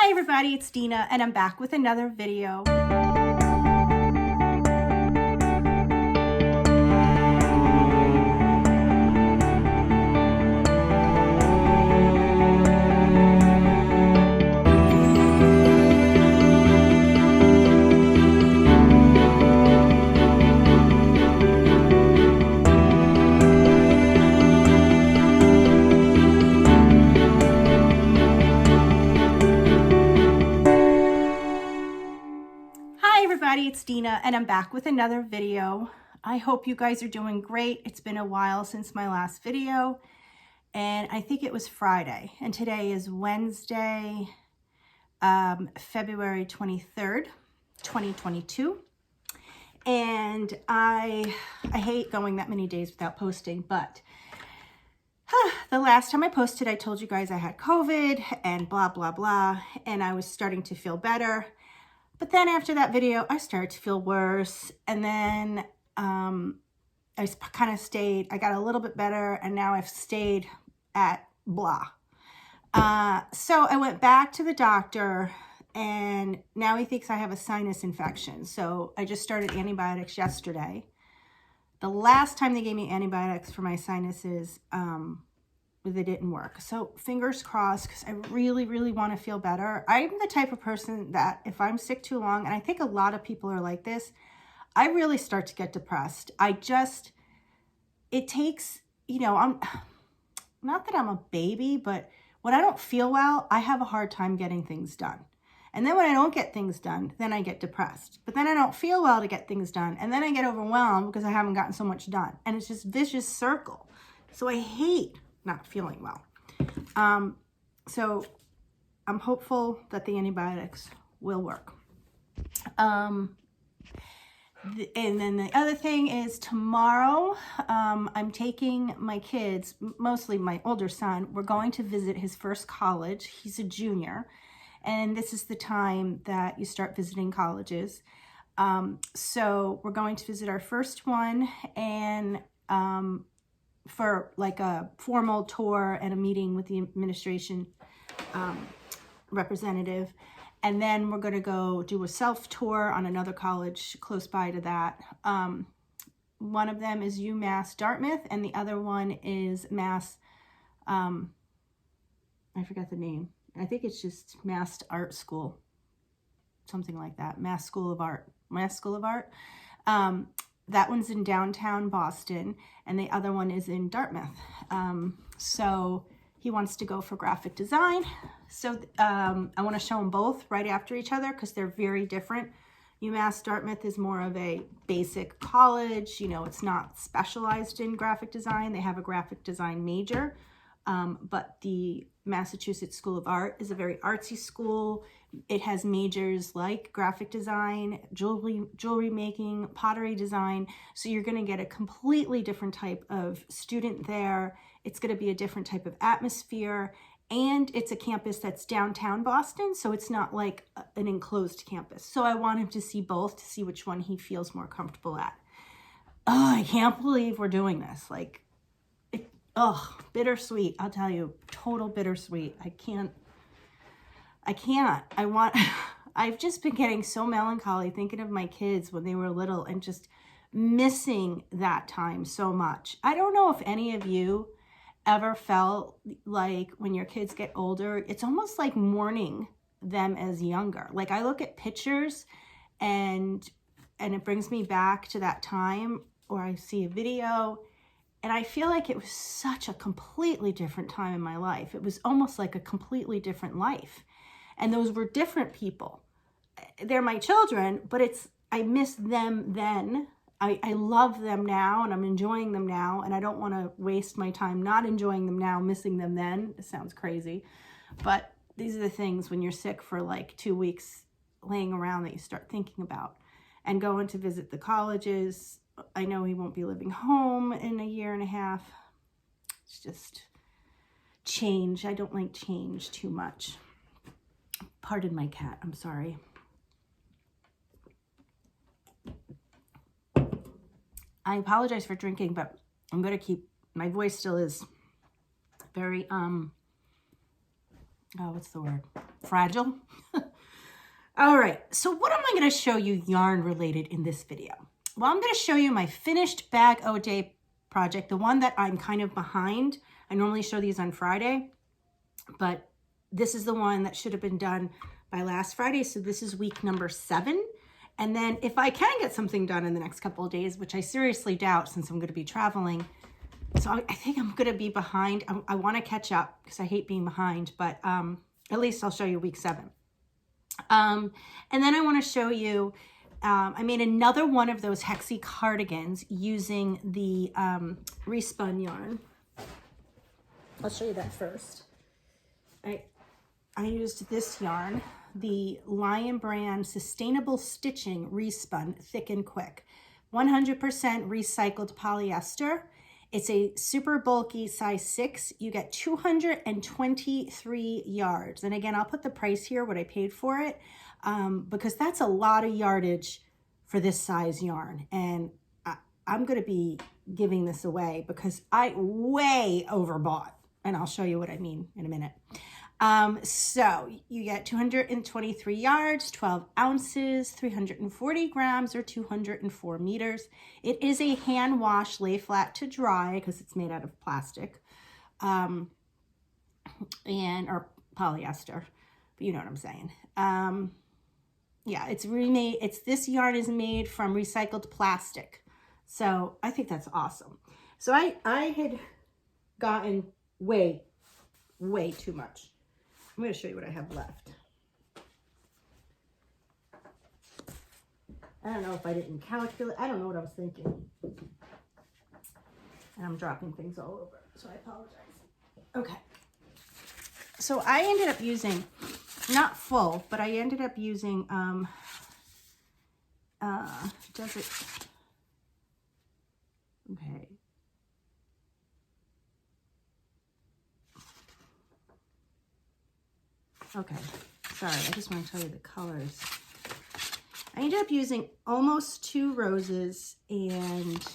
Hi everybody, it's Dina and I'm back with another video. It's Dina and I'm back with another video. I hope you guys are doing great. It's been a while since my last video and I think it was Friday and today is Wednesday, February 23rd, 2022. And I hate going that many days without posting, but the last time I posted, I told you guys I had COVID and blah, blah, blah, and I was starting to feel better. But then after that video, I started to feel worse. And then I kind of stayed, I got a little bit better and now I've stayed at blah. So I went back to the doctor and now he thinks I have a sinus infection. So I just started antibiotics yesterday. The last time they gave me antibiotics for my sinuses, they didn't work. So fingers crossed, because I really, really want to feel better. I'm the type of person that if I'm sick too long, and I think a lot of people are like this, I really start to get depressed. It takes, I'm not that I'm a baby, but when I don't feel well, I have a hard time getting things done. And then when I don't get things done, then I get depressed. But then I don't feel well to get things done. And then I get overwhelmed because I haven't gotten so much done. And it's just vicious circle. So I hate not feeling well. So I'm hopeful that the antibiotics will work. And then the other thing is tomorrow, I'm taking my kids, mostly my older son, we're going to visit his first college. He's a junior. And this is the time that you start visiting colleges. So we're going to visit our first one and for like a formal tour and a meeting with the administration representative. And then we're going to go do a self-tour on another college close by to that. One of them is UMass Dartmouth and the other one is Mass, I forgot the name. I think it's just Mass Art School, something like that. Mass School of Art. That one's in downtown Boston, and the other one is in Dartmouth. So he wants to go for graphic design. So I want to show them both right after each other because they're very different. UMass Dartmouth is more of a basic college. It's not specialized in graphic design. They have a graphic design major. But the Massachusetts School of Art is a very artsy school. It has majors like graphic design, jewelry making, pottery design. So you're going to get a completely different type of student there. It's going to be a different type of atmosphere. And it's a campus that's downtown Boston. So it's not like an enclosed campus. So I want him to see both to see which one he feels more comfortable at. Oh, I can't believe we're doing this. Bittersweet. I'll tell you, total bittersweet. I've just been getting so melancholy thinking of my kids when they were little and just missing that time so much. I don't know if any of you ever felt like when your kids get older, it's almost like mourning them as younger. Like I look at pictures and it brings me back to that time, or I see a video and I feel like it was such a completely different time in my life. It was almost like a completely different life. And those were different people. They're my children, but I miss them then. I love them now and I'm enjoying them now. And I don't want to waste my time not enjoying them now, missing them then. It sounds crazy. But these are the things when you're sick for like 2 weeks laying around that you start thinking about. And going to visit the colleges. I know he won't be living home in a year and a half. It's just change. I don't like change too much. Pardon my cat. I'm sorry. I apologize for drinking, but I'm going to keep, my voice still is very, oh, what's the word? Fragile. All right, so what am I going to show you yarn related in this video? Well, I'm going to show you my finished bag OD project, the one that I'm kind of behind. I normally show these on Friday, but this is the one that should have been done by last Friday. So this is week number 7. And then if I can get something done in the next couple of days, which I seriously doubt since I'm going to be traveling, so I think I'm going to be behind. I want to catch up because I hate being behind, but at least I'll show you week 7. And then I want to show you, I made another one of those hexy cardigans using the respun yarn. I'll show you that first. I used this yarn, the Lion Brand Sustainable Stitching Respun Thick and Quick. 100% recycled polyester. It's a super bulky size 6. You get 223 yards. And again, I'll put the price here, what I paid for it, because that's a lot of yardage for this size yarn. And I'm going to be giving this away because I way overbought. And I'll show you what I mean in a minute. So you get 223 yards, 12 ounces, 340 grams, or 204 meters. It is a hand wash, lay flat to dry because it's made out of plastic, or polyester, but you know what I'm saying. Yeah, it's remade. This yarn is made from recycled plastic. So I think that's awesome. So I had gotten way too much. I'm going to show you what I have left. I don't know if I didn't calculate. I don't know what I was thinking. And I'm dropping things all over, so I apologize. Okay. So I ended up using, not full, but I ended up using desert. Okay. Okay, sorry, I just want to tell you the colors. I ended up using almost 2 roses and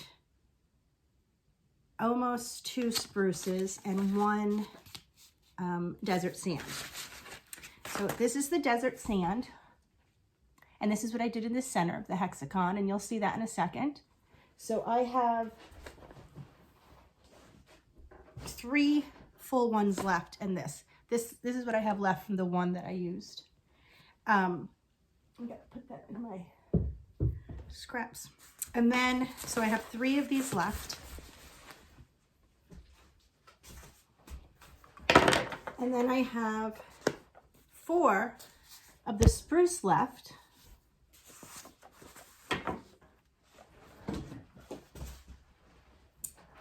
almost 2 spruces and 1 desert sand. So this is the desert sand, and this is what I did in the center of the hexagon, and you'll see that in a second. So I have 3 full ones left in this. This is what I have left from the one that I used. I'm gonna put that in my scraps. And then, so I have 3 of these left. And then I have 4 of the spruce left.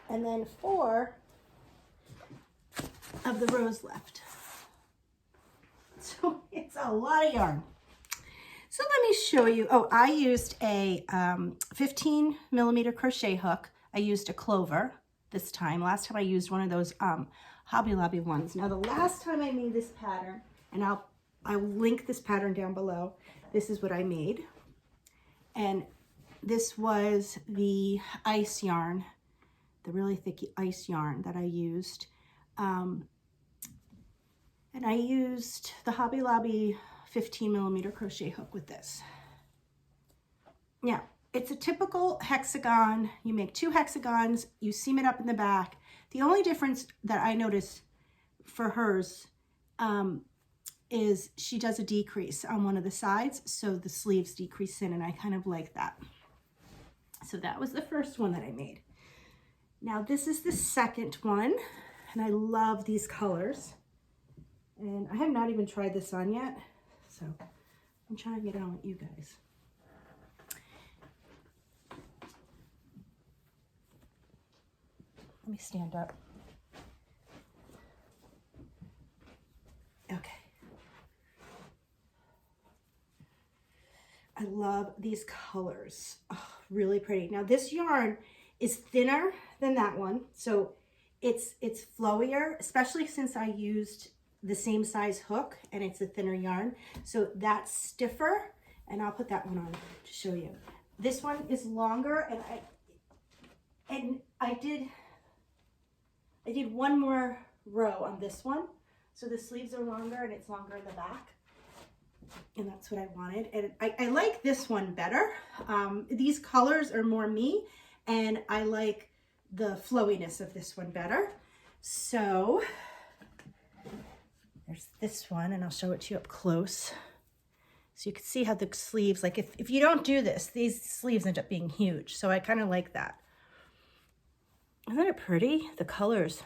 And then 4 of the rose left. So it's a lot of yarn. So let me show you. Oh, I used a 15 millimeter crochet hook. I used a clover this time. Last time I used one of those Hobby Lobby ones. Now the last time I made this pattern, and I'll link this pattern down below. This is what I made. And this was the ice yarn, the really thick ice yarn that I used. And I used the Hobby Lobby 15 millimeter crochet hook with this. Now, it's a typical hexagon. You make 2 hexagons, you seam it up in the back. The only difference that I noticed for hers is she does a decrease on one of the sides, so the sleeves decrease in, and I kind of like that. So that was the first one that I made. Now this is the second one, and I love these colors. And I have not even tried this on yet, so I'm trying to get on with you guys. Let me stand up. Okay. I love these colors. Oh, really pretty. Now this yarn is thinner than that one, so it's flowier, especially since I used the same size hook and it's a thinner yarn. So that's stiffer, and I'll put that one on to show you. This one is longer, and I did one more row on this one, So the sleeves are longer and it's longer in the back. And that's what I wanted. And I like this one better. These colors are more me, and I like the flowiness of this one better. So there's this one, and I'll show it to you up close. So you can see how the sleeves, like if you don't do this, these sleeves end up being huge. So I kind of like that. Isn't it pretty? The colors.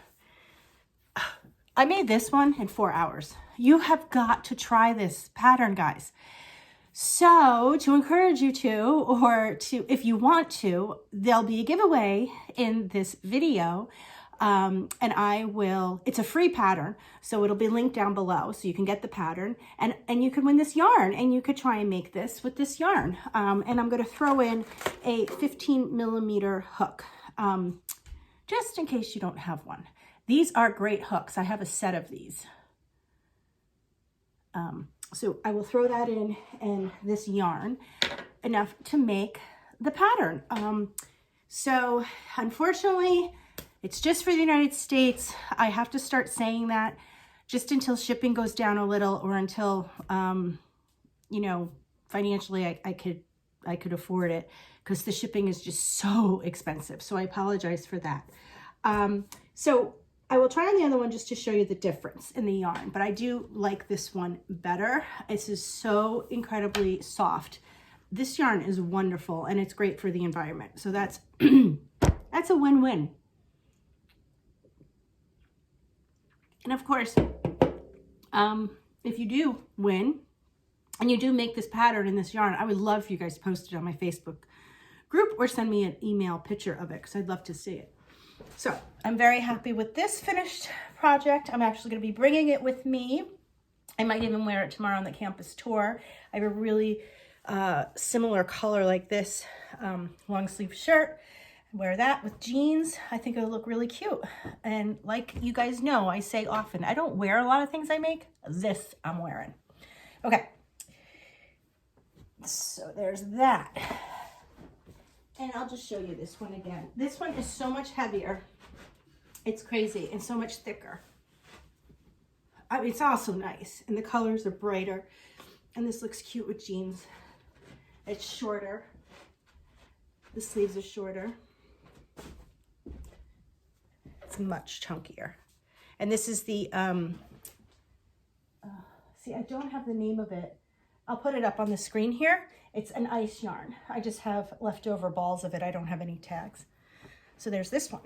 I made this one in 4 hours. You have got to try this pattern, guys. So to encourage you to, or to, if you want to, there'll be a giveaway in this video. And I will, it's a free pattern. So it'll be linked down below so you can get the pattern and you can win this yarn, and you could try and make this with this yarn. And I'm going to throw in a 15mm hook, just in case you don't have one. These are great hooks. I have a set of these. So I will throw that in and this yarn, enough to make the pattern. So unfortunately, it's just for the United States. I have to start saying that just until shipping goes down a little, or until, you know, financially I could afford it, because the shipping is just so expensive. So I apologize for that. So I will try on the other one just to show you the difference in the yarn, but I do like this one better. This is so incredibly soft. This yarn is wonderful, and it's great for the environment. So that's, that's a win-win. And of course, if you do win and you do make this pattern in this yarn, I would love for you guys to post it on my Facebook group or send me an email picture of it, because I'd love to see it. So I'm very happy with this finished project. I'm actually going to be bringing it with me. I might even wear it tomorrow on the campus tour. I have a really similar color like this long sleeve shirt. Wear that with jeans. I think it'll look really cute. And like you guys know, I say often, I don't wear a lot of things I make. This I'm wearing. Okay. So there's that. And I'll just show you this one again. This one is so much heavier. It's crazy, and so much thicker. I mean, it's also nice, and the colors are brighter. And this looks cute with jeans. It's shorter. The sleeves are shorter. It's much chunkier. And this is the, see, I don't have the name of it. I'll put it up on the screen here. It's an ice yarn. I just have leftover balls of it. I don't have any tags. So there's this one.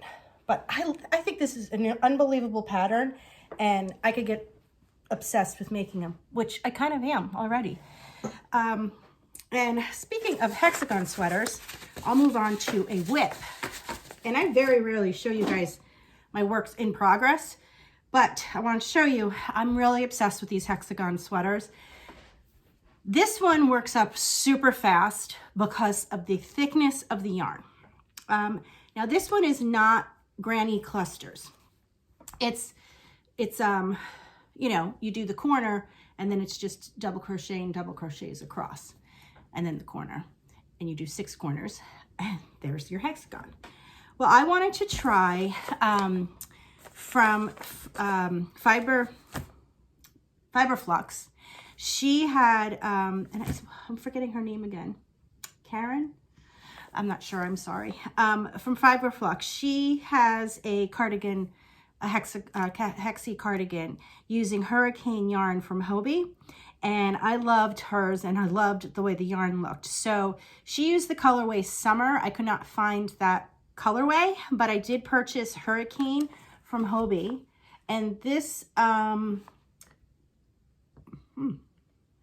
But I think this is an unbelievable pattern, and I could get obsessed with making them, which I kind of am already. And speaking of hexagon sweaters, I'll move on to a whip. And I very rarely show you guys my works in progress, but I want to show you, I'm really obsessed with these hexagon sweaters. This one works up super fast because of the thickness of the yarn. Now this one is not granny clusters. It's you know, you do the corner and then it's just double crochet and double crochets across, and then the corner, and you do 6 corners, and there's your hexagon. Well, I wanted to try from Fiber Flux. She had, and I'm forgetting her name again, Karen? I'm not sure, I'm sorry. From Fiber Flux, she has a cardigan, a hexi cardigan using hurricane yarn from Hobie. And I loved hers, and I loved the way the yarn looked. So she used the colorway Summer. I could not find that colorway, but I did purchase Hurricane from Hobie. And this,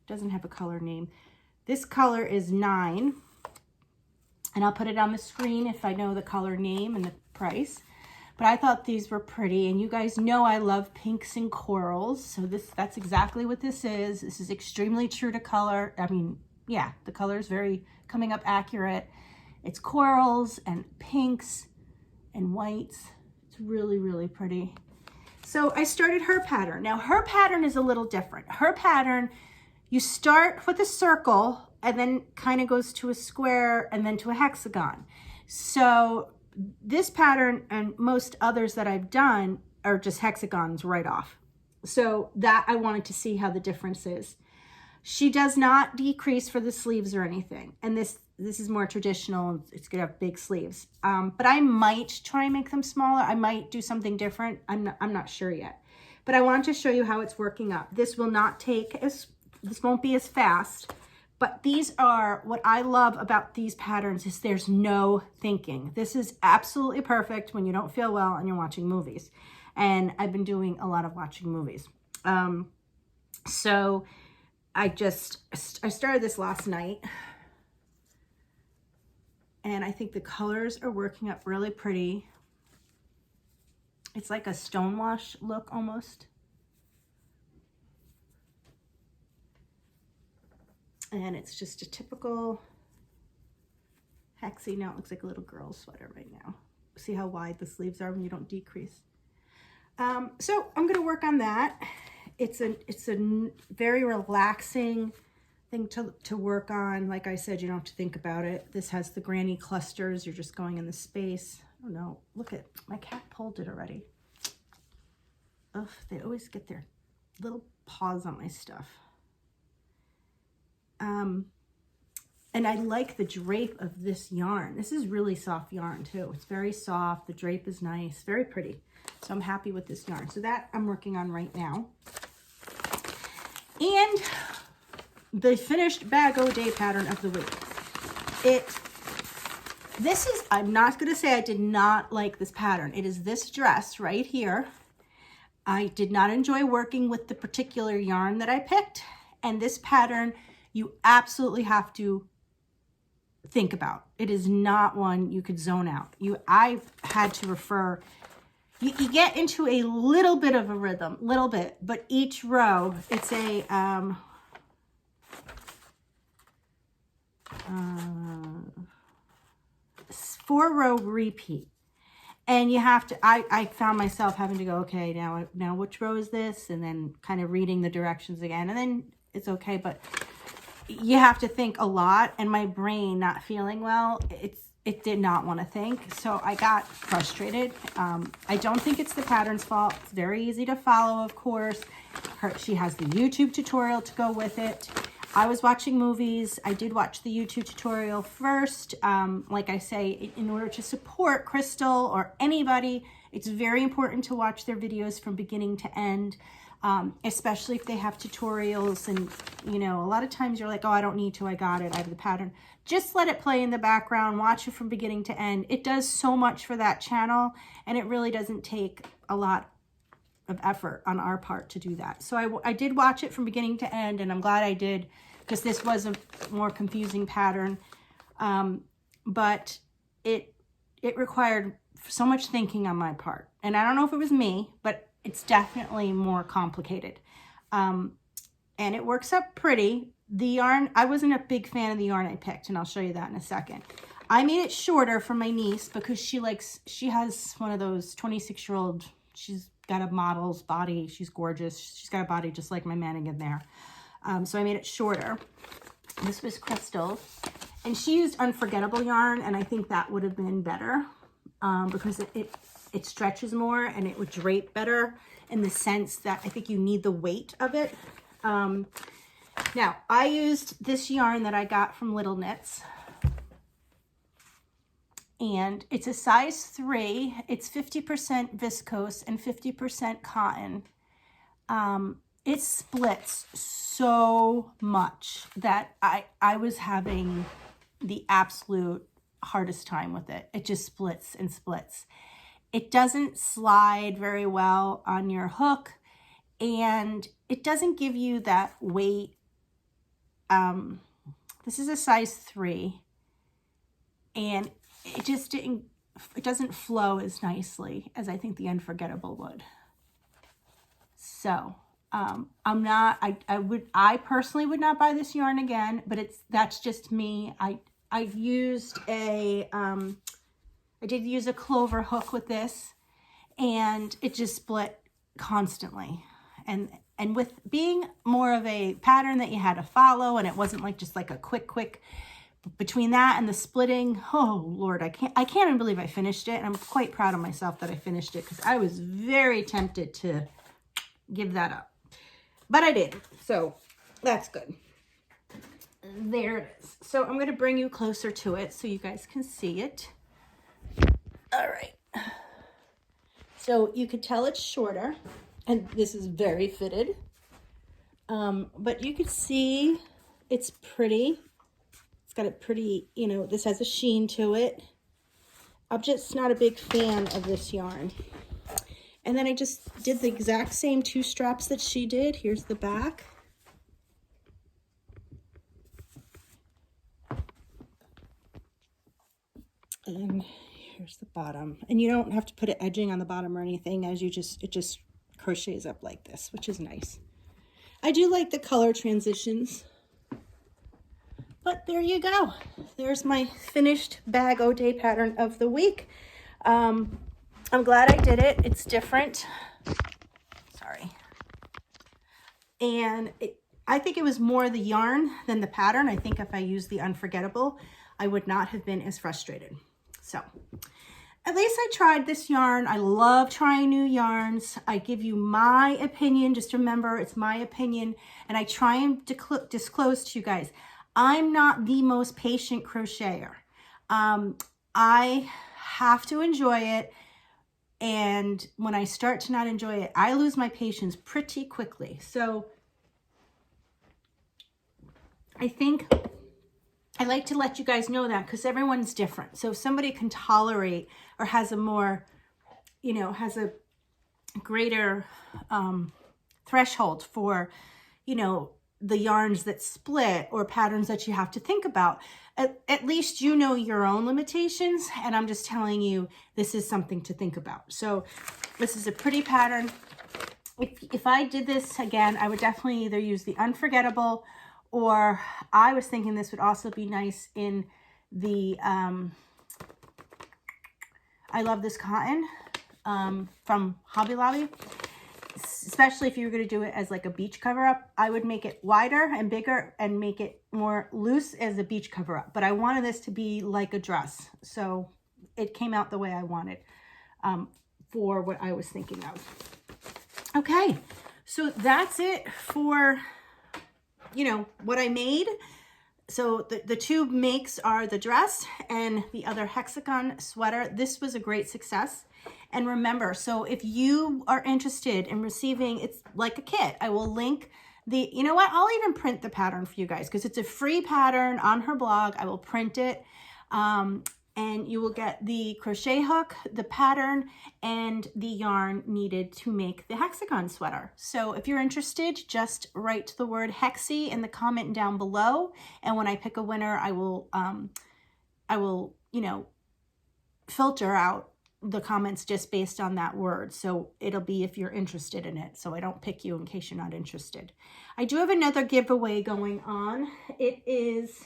doesn't have a color name. This color is 9, and I'll put it on the screen if I know the color name and the price. But I thought these were pretty, and you guys know I love pinks and corals, so that's exactly what this is. This is extremely true to color. I mean, yeah, the color is very coming up accurate. It's corals and pinks and whites. It's really, really pretty. So I started her pattern. Now her pattern is a little different. Her pattern, you start with a circle and then kind of goes to a square and then to a hexagon. So this pattern and most others that I've done are just hexagons right off. So that I wanted to see how the difference is. She does not decrease for the sleeves or anything. And this is more traditional. It's gonna have big sleeves. But I might try and make them smaller. I might do something different. I'm not sure yet. But I wanted to show you how it's working up. This won't be as fast. But these are, what I love about these patterns is there's no thinking. This is absolutely perfect when you don't feel well and you're watching movies. And I've been doing a lot of watching movies. So I started this last night. And I think the colors are working up really pretty. It's like a stonewash look almost. And it's just a typical hexy. Now it looks like a little girl's sweater right now. See how wide the sleeves are when you don't decrease. So I'm going to work on that. It's a very relaxing thing to work on. Like I said, you don't have to think about it. This has the granny clusters. You're just going in the space. Oh no, look at, my cat pulled it already. Ugh, they always get their little paws on my stuff. And I like the drape of this yarn. This is really soft yarn too. It's very soft. The drape is nice, very pretty. So I'm happy with this yarn. So that I'm working on right now. And the finished Bag O Day pattern of the week. I'm not going to say I did not like this pattern. It is this dress right here. I did not enjoy working with the particular yarn that I picked. And this pattern, you absolutely have to think about. It is not one you could zone out. I had to refer. You get into a little bit of a rhythm, but each row, it's a 4-row repeat. And you have to, I found myself having to go, okay, now which row is this? And then kind of reading the directions again. And then it's okay, but you have to think a lot. And my brain not feeling well, it did not want to think. So I got frustrated. I don't think it's the pattern's fault. It's very easy to follow, of course. She has the YouTube tutorial to go with it. I was watching movies. I did watch the YouTube tutorial first. Like I say, in order to support Crystal or anybody, it's very important to watch their videos from beginning to end, especially if they have tutorials. And, you know, a lot of times you're like, oh, I don't need to. I got it. I have the pattern. Just let it play in the background. Watch it from beginning to end. It does so much for that channel, and it really doesn't take a lot of effort on our part to do that. So I did watch it from beginning to end, and I'm glad I did, because this was a more confusing pattern. But it required so much thinking on my part. And I don't know if it was me, but it's definitely more complicated. And it works up pretty. The yarn, I wasn't a big fan of the yarn I picked, and I'll show you that in a second. I made it shorter for my niece because she has one of those 26-year-old, she's got a model's body. She's gorgeous. She's got a body just like my mannequin there. So I made it shorter. This was Crystal, and she used unforgettable yarn, and I think that would have been better because it stretches more and it would drape better in the sense that I think you need the weight of it. Now, I used this yarn that I got from Little Knits, and it's a size 3. It's 50% viscose and 50% cotton. It splits so much that I was having the absolute hardest time with it. It just splits and splits. It doesn't slide very well on your hook, and it doesn't give you that weight. This is a size 3, and it doesn't flow as nicely as I think the Unforgettable would. So I personally would not buy this yarn again, but that's just me. I did use a clover hook with this, and it just split constantly. And with being more of a pattern that you had to follow, and it wasn't like just like a quick between that and the splitting, oh Lord, I can't even believe I finished it. And I'm quite proud of myself that I finished it, because I was very tempted to give that up. But I did, so that's good. There it is. So I'm going to bring you closer to it so you guys can see it. All right. So you could tell it's shorter, and this is very fitted. But you could see it's pretty. It's got a pretty, you know, this has a sheen to it. I'm just not a big fan of this yarn. And then I just did the exact same 2 straps that she did. Here's the back. And here's the bottom. And you don't have to put an edging on the bottom or anything, as it just crochets up like this, which is nice. I do like the color transitions. But there you go. There's my finished bag O day pattern of the week. I'm glad I did it. It's different. Sorry. And I think it was more the yarn than the pattern. I think if I used the Unforgettable, I would not have been as frustrated. So at least I tried this yarn. I love trying new yarns. I give you my opinion. Just remember, it's my opinion. And I try and disclose to you guys, I'm not the most patient crocheter. I have to enjoy it. And when I start to not enjoy it, I lose my patience pretty quickly. So I think I like to let you guys know that, because everyone's different. So if somebody can tolerate or has a more, you know, has a greater threshold for, you know, the yarns that split or patterns that you have to think about, at least you know your own limitations. And I'm just telling you, this is something to think about. So this is a pretty pattern. If I did this again, I would definitely either use the Unforgettable, or I was thinking this would also be nice in the, I love this cotton from Hobby Lobby. Especially if you were going to do it as like a beach cover up, I would make it wider and bigger and make it more loose as a beach cover up. But I wanted this to be like a dress. So it came out the way I wanted for what I was thinking of. Okay, so that's it for, you know, what I made. So the 2 makes are the dress and the other hexagon sweater. This was a great success. And remember, so if you are interested in receiving, it's like a kit, I will link the, you know what, I'll even print the pattern for you guys, because it's a free pattern on her blog. I will print it. And you will get the crochet hook, the pattern, and the yarn needed to make the hexagon sweater. So if you're interested, just write the word Hexy in the comment down below. And when I pick a winner, I will, you know, filter out the comments just based on that word. So it'll be if you're interested in it. So I don't pick you in case you're not interested. I do have another giveaway going on. It is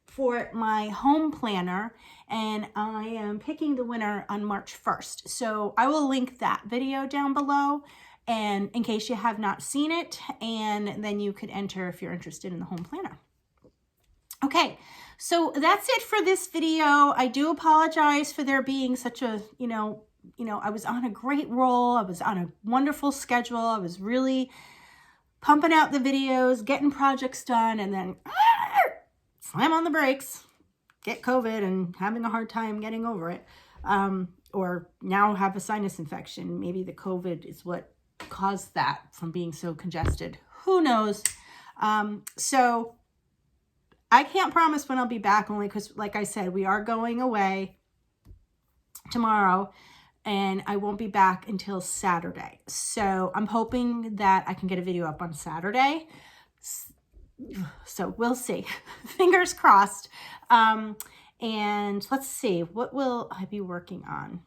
for my home planner, and I am picking the winner on March 1st. So I will link that video down below, and in case you have not seen it, and then you could enter if you're interested in the home planner. Okay, so that's it for this video. I do apologize for there being such a, you know, I was on a great roll. I was on a wonderful schedule. I was really pumping out the videos, getting projects done, and then slam on the brakes, get COVID and having a hard time getting over it. Or now have a sinus infection. Maybe the COVID is what caused that from being so congested. Who knows? So I can't promise when I'll be back, only because, like I said, we are going away tomorrow, and I won't be back until Saturday. So I'm hoping that I can get a video up on Saturday. So we'll see. Fingers crossed. And let's see, what will I be working on?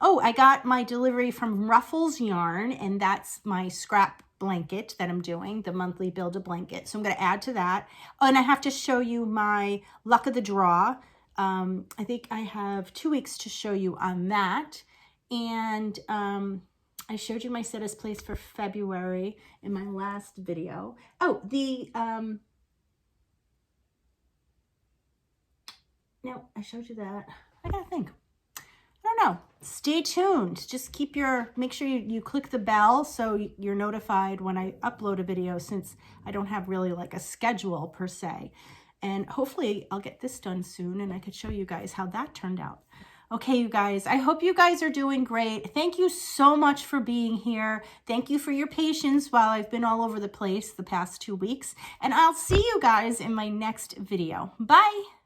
Oh, I got my delivery from Ruffles Yarn, and that's my scrap blanket that I'm doing, the monthly build a blanket. So I'm going to add to that. Oh, and I have to show you my luck of the draw. I think I have 2 weeks to show you on that. And I showed you my set as place for February in my last video. Oh, no, I showed you that. I gotta think. I don't don't know. Stay tuned. Just make sure you click the bell so you're notified when I upload a video, since I don't have really like a schedule per se. And hopefully I'll get this done soon and I could show you guys how that turned out. Okay, you guys, I hope you guys are doing great. Thank you so much for being here. Thank you for your patience while I've been all over the place the past 2 weeks. And I'll see you guys in my next video. Bye.